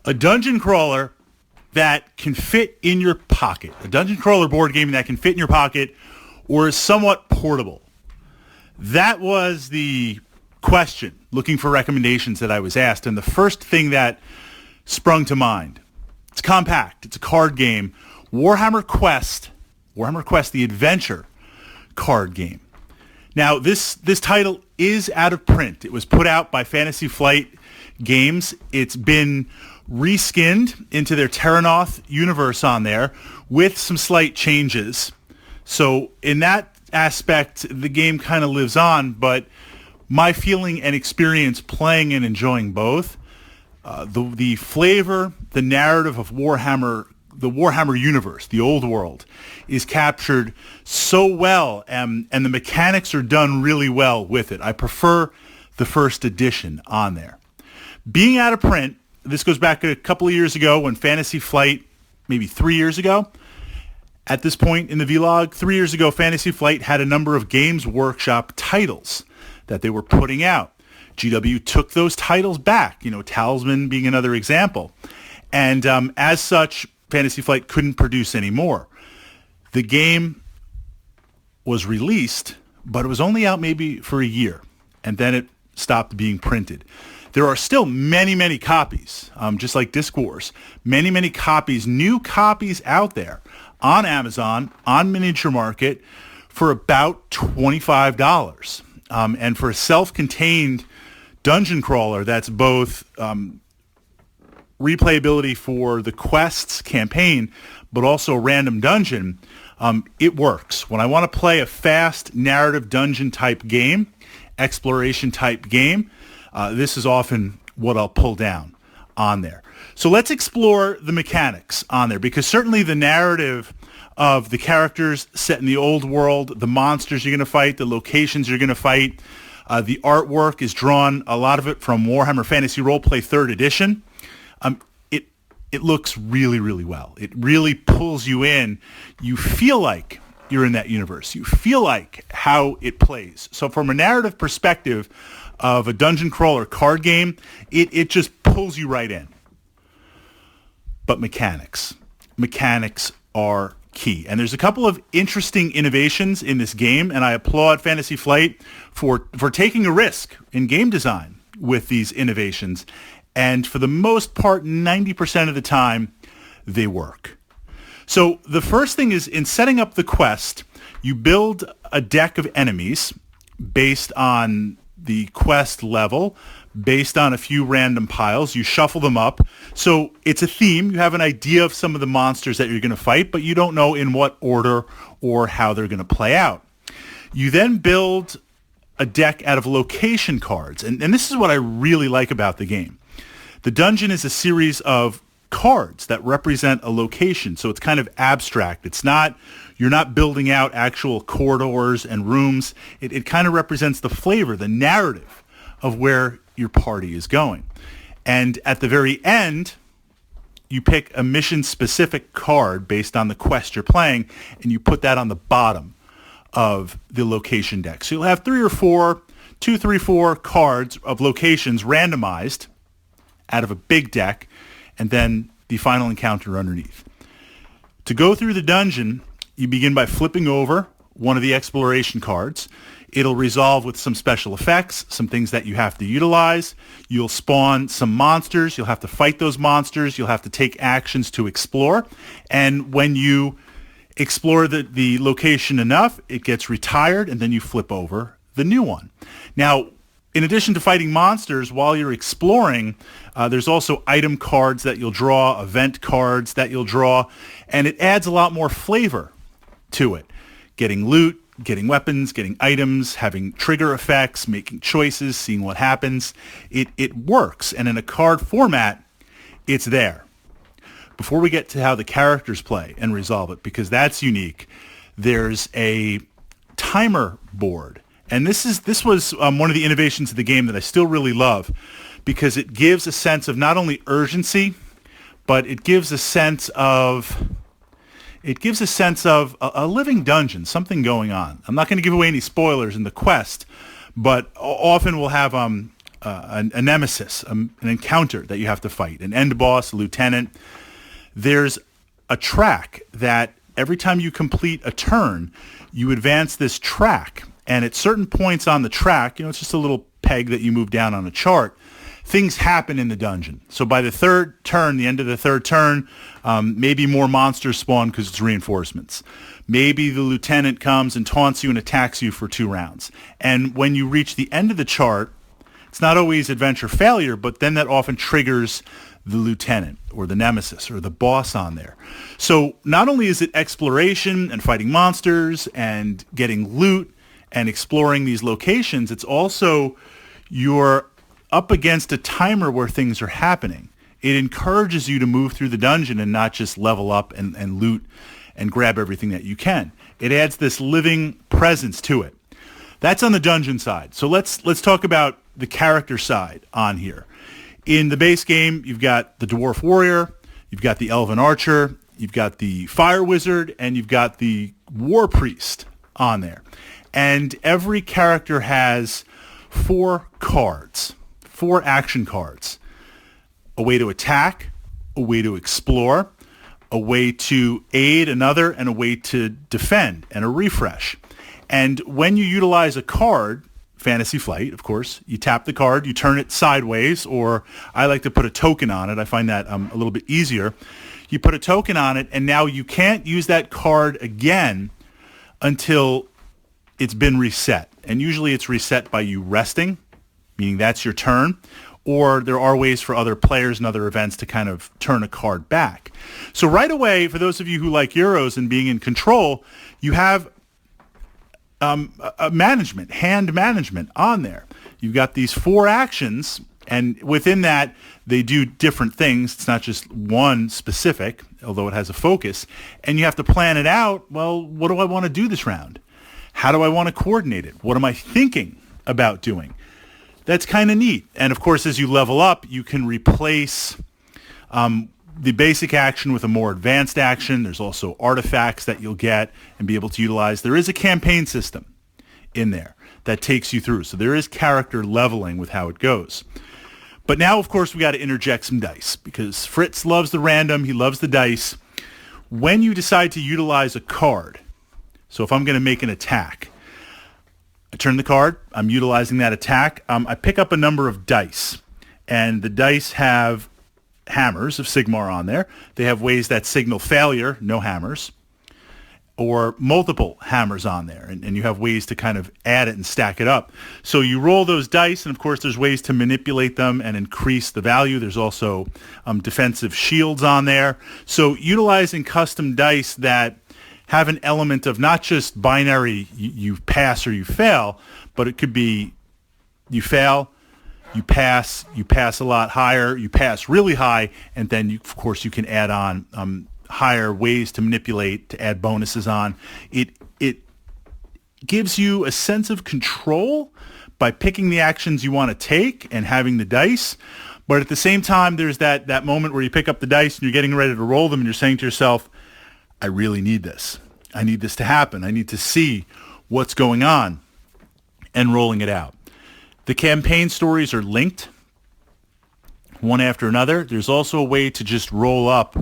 A dungeon crawler that can fit in your pocket. A dungeon crawler board game that can fit in your pocket or is somewhat portable. That was the question, looking for recommendations that I was asked. And the first thing that sprung to mind, it's compact. It's a card game. Warhammer Quest, the adventure card game. Now, this title is out of print. It was put out by Fantasy Flight Games. It's been reskinned into their Terranoth universe on there with some slight changes. So in that aspect, the game kind of lives on, but my feeling and experience playing and enjoying both, the flavor, the narrative of Warhammer, the Warhammer universe, the old world, is captured so well, and the mechanics are done really well with it. I prefer the first edition on there. Being out of print, this goes back a couple of years ago when Fantasy Flight, maybe 3 years ago, at this point in the vlog, 3 years ago, Fantasy Flight had a number of Games Workshop titles that they were putting out. GW took those titles back, Talisman being another example. And as such, Fantasy Flight couldn't produce any more. The game was released, but it was only out maybe for a year, and then it stopped being printed. There are still many, many copies, just like Disc Wars, many copies, new copies out there on Amazon, on Miniature Market, for about $25. And for a self-contained dungeon crawler that's both replayability for the quests campaign, but also random dungeon, it works. When I want to play a fast narrative dungeon type game, exploration type game, this is often what I'll pull down on there. So let's explore the mechanics on there, because certainly the narrative of the characters set in the old world, the monsters you're going to fight, the locations you're going to fight, the artwork is drawn, a lot of it from Warhammer Fantasy Roleplay 3rd Edition. It looks really, really well. It really pulls you in. You feel like you're in that universe. You feel like how it plays. So from a narrative perspective of a dungeon crawler card game, it just pulls you right in. But mechanics are key. And there's a couple of interesting innovations in this game, and I applaud Fantasy Flight for taking a risk in game design with these innovations. And for the most part, 90% of the time, they work. So the first thing is, in setting up the quest, you build a deck of enemies based on the quest level, based on a few random piles. You shuffle them up. So it's a theme. You have an idea of some of the monsters that you're going to fight, but you don't know in what order or how they're going to play out. You then build a deck out of location cards. And this is what I really like about the game. The dungeon is a series of cards that represent a location, so it's kind of abstract. You're not building out actual corridors and rooms. It kind of represents the flavor, the narrative of where your party is going. And at the very end, you pick a mission-specific card based on the quest you're playing, and you put that on the bottom of the location deck. So you'll have 2, 3, 4 cards of locations randomized out of a big deck, and then the final encounter underneath. To go through the dungeon, you begin by flipping over one of the exploration cards. It'll resolve with some special effects, some things that you have to utilize. You'll spawn some monsters. You'll have to fight those monsters. You'll have to take actions to explore. And when you explore the location enough, it gets retired, and then you flip over the new one. Now, in addition to fighting monsters, while you're exploring, there's also item cards that you'll draw, event cards that you'll draw, and it adds a lot more flavor to it. Getting loot, getting weapons, getting items, having trigger effects, making choices, seeing what happens. It works, and in a card format, it's there. Before we get to how the characters play and resolve it, because that's unique, there's a timer board. And this was one of the innovations of the game that I still really love, because it gives a sense of not only urgency, but it gives a sense of a living dungeon, something going on. I'm not going to give away any spoilers in the quest, but often we'll have a nemesis, an encounter that you have to fight, an end boss, a lieutenant. There's a track that every time you complete a turn, you advance this track. And at certain points on the track, it's just a little peg that you move down on a chart, things happen in the dungeon. So by the third turn, the end of the third turn, maybe more monsters spawn because it's reinforcements. Maybe the lieutenant comes and taunts you and attacks you for 2 rounds. And when you reach the end of the chart, it's not always adventure failure, but then that often triggers the lieutenant or the nemesis or the boss on there. So not only is it exploration and fighting monsters and getting loot and exploring these locations, it's also you're up against a timer where things are happening. It encourages you to move through the dungeon and not just level up and loot and grab everything that you can. It adds this living presence to it. That's on the dungeon side. So let's talk about the character side on here. In the base game, you've got the dwarf warrior, you've got the elven archer, you've got the fire wizard, and you've got the war priest on there. And every character has 4 cards, 4 action cards. A way to attack, a way to explore, a way to aid another, and a way to defend, and a refresh. And when you utilize a card, Fantasy Flight, of course, you tap the card, you turn it sideways, or I like to put a token on it. I find that a little bit easier. You put a token on it, and now you can't use that card again until it's been reset. And usually it's reset by you resting, meaning that's your turn, or there are ways for other players and other events to kind of turn a card back. So right away, for those of you who like Euros and being in control, you have a hand management on there. You've got these 4 actions, and within that, they do different things. It's not just one specific, although it has a focus. And you have to plan it out. Well, what do I want to do this round? How do I want to coordinate it? What am I thinking about doing? That's kind of neat. And of course, as you level up, you can replace the basic action with a more advanced action. There's also artifacts that you'll get and be able to utilize. There is a campaign system in there that takes you through. So there is character leveling with how it goes. But now, of course, we got to interject some dice because Fritz loves the random. He loves the dice. When you decide to utilize a card, so if I'm going to make an attack, I turn the card, I'm utilizing that attack. I pick up a number of dice, and the dice have hammers of Sigmar on there. They have ways that signal failure, no hammers, or multiple hammers on there, and you have ways to kind of add it and stack it up. So you roll those dice, and of course there's ways to manipulate them and increase the value. There's also defensive shields on there. So utilizing custom dice that have an element of not just binary, you pass or you fail, but it could be you fail, you pass a lot higher, you pass really high, and then, of course, you can add on higher ways to manipulate, to add bonuses on. It gives you a sense of control by picking the actions you want to take and having the dice. But at the same time, there's that moment where you pick up the dice and you're getting ready to roll them and you're saying to yourself, I really need this. I need this to happen. I need to see what's going on and rolling it out. The campaign stories are linked one after another. There's also a way to just roll up,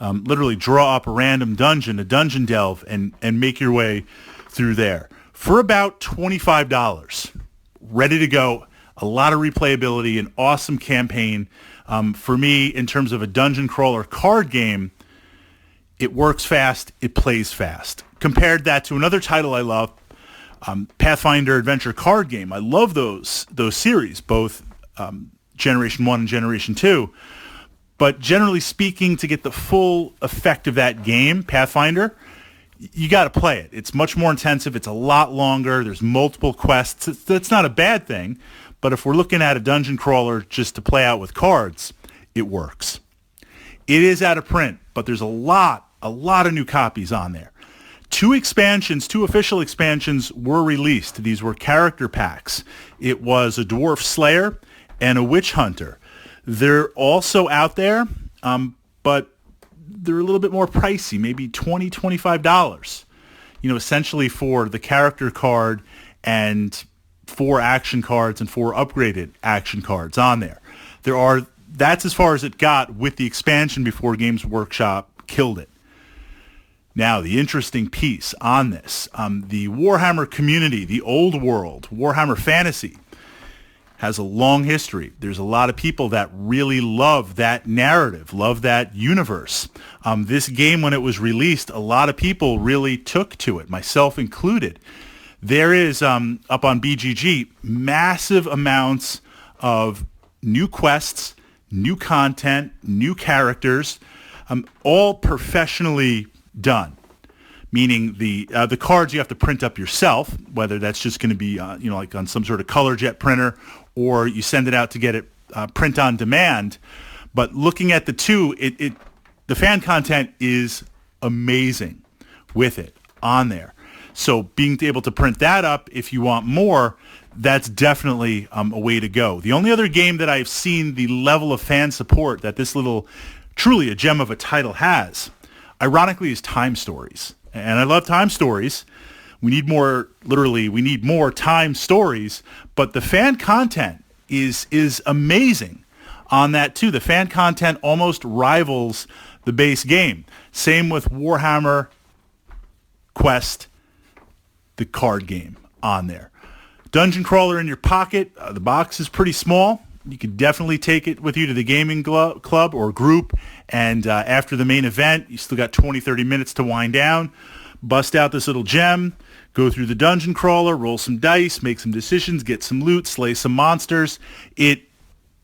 literally draw up a random dungeon, a dungeon delve, and make your way through there. For about $25, ready to go, a lot of replayability, an awesome campaign. For me, in terms of a dungeon crawler card game, it works fast, it plays fast. Compared that to another title I love, Pathfinder Adventure card game. I love those series, both Generation 1 and Generation 2. But generally speaking, to get the full effect of that game, Pathfinder, you got to play it. It's much more intensive. It's a lot longer. There's multiple quests. That's not a bad thing. But if we're looking at a dungeon crawler just to play out with cards, it works. It is out of print, but there's a lot of new copies on there. 2 official expansions were released. These were character packs. It was a Dwarf Slayer and a Witch Hunter. They're also out there, but they're a little bit more pricey, maybe $20, $25, essentially for the character card and 4 action cards and 4 upgraded action cards on there. That's as far as it got with the expansion before Games Workshop killed it. Now, the interesting piece on this, the Warhammer community, the old world, Warhammer Fantasy, has a long history. There's a lot of people that really love that narrative, love that universe. This game, when it was released, a lot of people really took to it, myself included. There is, up on BGG, massive amounts of new quests, new content, new characters, all professionally done. Meaning the cards you have to print up yourself, whether that's just going to be like on some sort of color jet printer, or you send it out to get it print on demand. But looking at the two, the fan content is amazing with it on there. So being able to print that up if you want more, that's definitely a way to go. The only other game that I've seen the level of fan support that this little, truly a gem of a title has, ironically, is Time Stories. And I love Time Stories. We need more Time Stories, but the fan content is amazing on that too. The fan content almost rivals the base game. Same with Warhammer Quest, the card game on there. Dungeon Crawler in your pocket. The box is pretty small. You could definitely take it with you to the gaming club or group, and after the main event, you still got 20, 30 minutes to wind down. Bust out this little gem, go through the Dungeon Crawler, roll some dice, make some decisions, get some loot, slay some monsters. It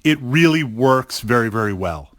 really works very, very well.